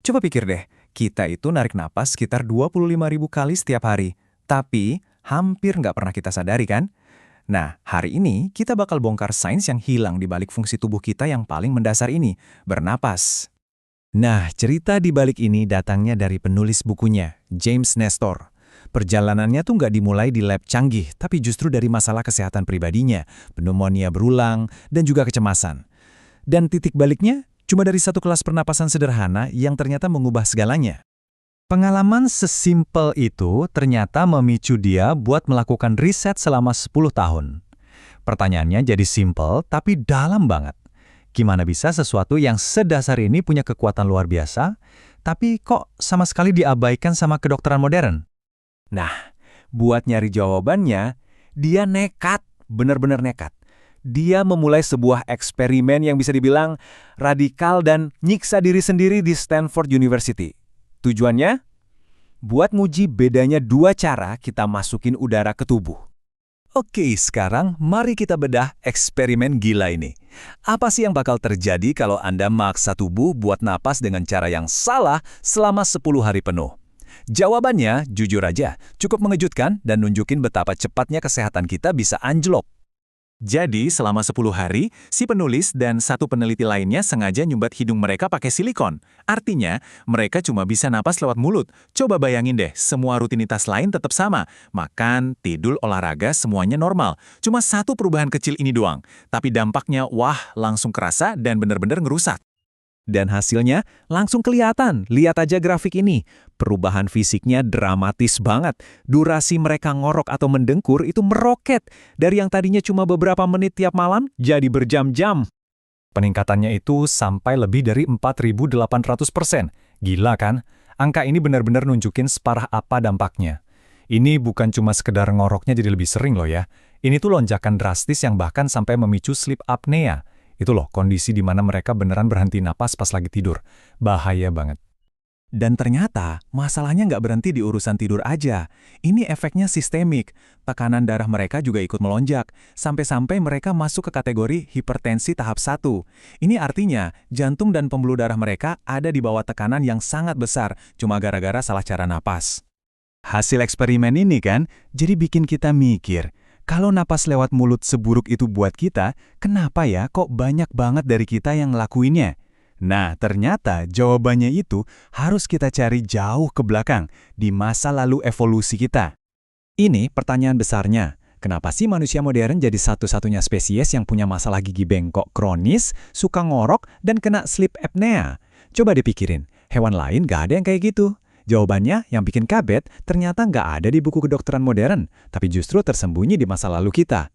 Coba pikir deh, kita itu narik napas sekitar 25.000 kali setiap hari. Tapi, hampir nggak pernah kita sadari kan? Nah, hari ini kita bakal bongkar sains yang hilang di balik fungsi tubuh kita yang paling mendasar ini, bernapas. Nah, cerita di balik ini datangnya dari penulis bukunya, James Nestor. Perjalanannya tuh nggak dimulai di lab canggih, tapi justru dari masalah kesehatan pribadinya, pneumonia berulang, dan juga kecemasan. Dan titik baliknya cuma dari satu kelas pernapasan sederhana yang ternyata mengubah segalanya. Pengalaman sesimpel itu ternyata memicu dia buat melakukan riset selama 10 tahun. Pertanyaannya jadi simpel tapi dalam banget. Gimana bisa sesuatu yang sedasar ini punya kekuatan luar biasa, tapi kok sama sekali diabaikan sama kedokteran modern? Nah, buat nyari jawabannya, dia nekat, benar-benar nekat. Dia memulai sebuah eksperimen yang bisa dibilang radikal dan nyiksa diri sendiri di Stanford University. Tujuannya? Buat nguji bedanya dua cara kita masukin udara ke tubuh. Oke, sekarang mari kita bedah eksperimen gila ini. Apa sih yang bakal terjadi kalau Anda maksa tubuh buat napas dengan cara yang salah selama 10 hari penuh? Jawabannya, jujur aja, cukup mengejutkan dan nunjukin betapa cepatnya kesehatan kita bisa anjlok. Jadi, selama 10 hari, si penulis dan satu peneliti lainnya sengaja nyumbat hidung mereka pakai silikon. Artinya, mereka cuma bisa napas lewat mulut. Coba bayangin deh, semua rutinitas lain tetap sama. Makan, tidur, olahraga, semuanya normal. Cuma satu perubahan kecil ini doang. Tapi dampaknya, wah, langsung kerasa dan benar-benar ngerusak. Dan hasilnya langsung kelihatan, lihat aja grafik ini. Perubahan fisiknya dramatis banget. Durasi mereka ngorok atau mendengkur itu meroket. Dari yang tadinya cuma beberapa menit tiap malam, jadi berjam-jam. Peningkatannya itu sampai lebih dari 4.800%. Gila kan? Angka ini benar-benar nunjukin separah apa dampaknya. Ini bukan cuma sekedar ngoroknya jadi lebih sering loh ya. Ini tuh lonjakan drastis yang bahkan sampai memicu sleep apnea. Itu loh, kondisi di mana mereka beneran berhenti napas pas lagi tidur. Bahaya banget. Dan ternyata, masalahnya nggak berhenti di urusan tidur aja. Ini efeknya sistemik. Tekanan darah mereka juga ikut melonjak. Sampai-sampai mereka masuk ke kategori hipertensi tahap 1. Ini artinya, jantung dan pembuluh darah mereka ada di bawah tekanan yang sangat besar, cuma gara-gara salah cara napas. Hasil eksperimen ini kan, jadi bikin kita mikir, kalau napas lewat mulut seburuk itu buat kita, kenapa ya kok banyak banget dari kita yang ngelakuinnya? Nah, ternyata jawabannya itu harus kita cari jauh ke belakang, di masa lalu evolusi kita. Ini pertanyaan besarnya, kenapa sih manusia modern jadi satu-satunya spesies yang punya masalah gigi bengkok kronis, suka ngorok, dan kena sleep apnea? Coba dipikirin, hewan lain gak ada yang kayak gitu. Jawabannya yang bikin kabet ternyata nggak ada di buku kedokteran modern, tapi justru tersembunyi di masa lalu kita.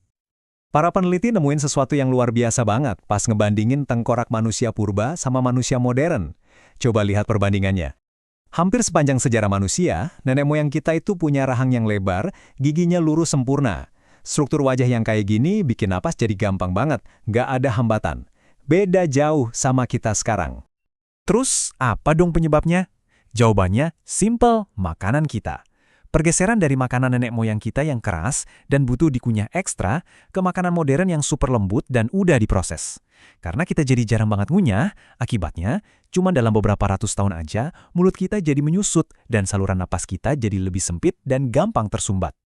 Para peneliti nemuin sesuatu yang luar biasa banget pas ngebandingin tengkorak manusia purba sama manusia modern. Coba lihat perbandingannya. Hampir sepanjang sejarah manusia, nenek moyang kita itu punya rahang yang lebar, giginya lurus sempurna. Struktur wajah yang kayak gini bikin napas jadi gampang banget, nggak ada hambatan. Beda jauh sama kita sekarang. Terus, apa dong penyebabnya? Jawabannya simple, makanan kita. Pergeseran dari makanan nenek moyang kita yang keras dan butuh dikunyah ekstra ke makanan modern yang super lembut dan udah diproses. Karena kita jadi jarang banget ngunyah, akibatnya cuma dalam beberapa ratus tahun aja mulut kita jadi menyusut dan saluran napas kita jadi lebih sempit dan gampang tersumbat.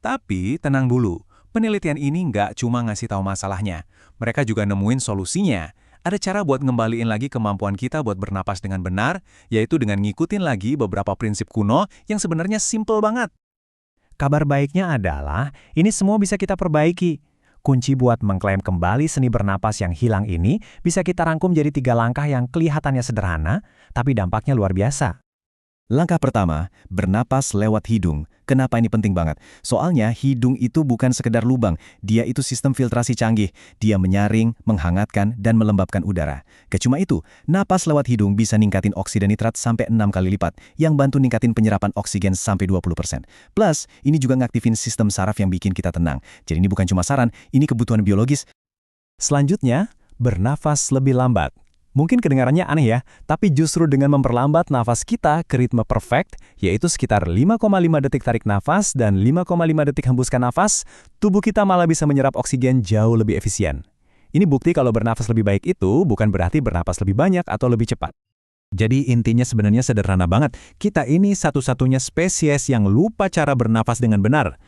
Tapi tenang dulu, penelitian ini nggak cuma ngasih tahu masalahnya, mereka juga nemuin solusinya. Ada cara buat ngembaliin lagi kemampuan kita buat bernapas dengan benar, yaitu dengan ngikutin lagi beberapa prinsip kuno yang sebenarnya simple banget. Kabar baiknya adalah, ini semua bisa kita perbaiki. Kunci buat mengklaim kembali seni bernapas yang hilang ini bisa kita rangkum jadi 3 langkah yang kelihatannya sederhana, tapi dampaknya luar biasa. Langkah pertama, bernapas lewat hidung. Kenapa ini penting banget? Soalnya hidung itu bukan sekedar lubang, dia itu sistem filtrasi canggih. Dia menyaring, menghangatkan, dan melembabkan udara. Gak cuma itu, napas lewat hidung bisa ningkatin oksida nitrat sampai 6 kali lipat, yang bantu ningkatin penyerapan oksigen sampai 20%. Plus, ini juga ngaktifin sistem saraf yang bikin kita tenang. Jadi ini bukan cuma saran, ini kebutuhan biologis. Selanjutnya, bernafas lebih lambat. Mungkin kedengarannya aneh ya, tapi justru dengan memperlambat nafas kita ke ritme perfect, yaitu sekitar 5,5 detik tarik nafas dan 5,5 detik hembuskan nafas, tubuh kita malah bisa menyerap oksigen jauh lebih efisien. Ini bukti kalau bernafas lebih baik itu bukan berarti bernafas lebih banyak atau lebih cepat. Jadi intinya sebenarnya sederhana banget. Kita ini satu-satunya spesies yang lupa cara bernafas dengan benar.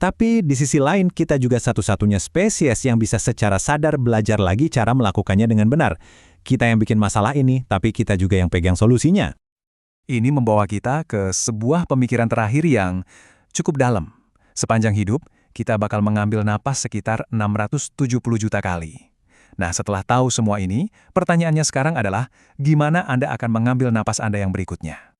Tapi di sisi lain, kita juga satu-satunya spesies yang bisa secara sadar belajar lagi cara melakukannya dengan benar. Kita yang bikin masalah ini, tapi kita juga yang pegang solusinya. Ini membawa kita ke sebuah pemikiran terakhir yang cukup dalam. Sepanjang hidup, kita bakal mengambil napas sekitar 670 juta kali. Nah, setelah tahu semua ini, pertanyaannya sekarang adalah, gimana Anda akan mengambil napas Anda yang berikutnya?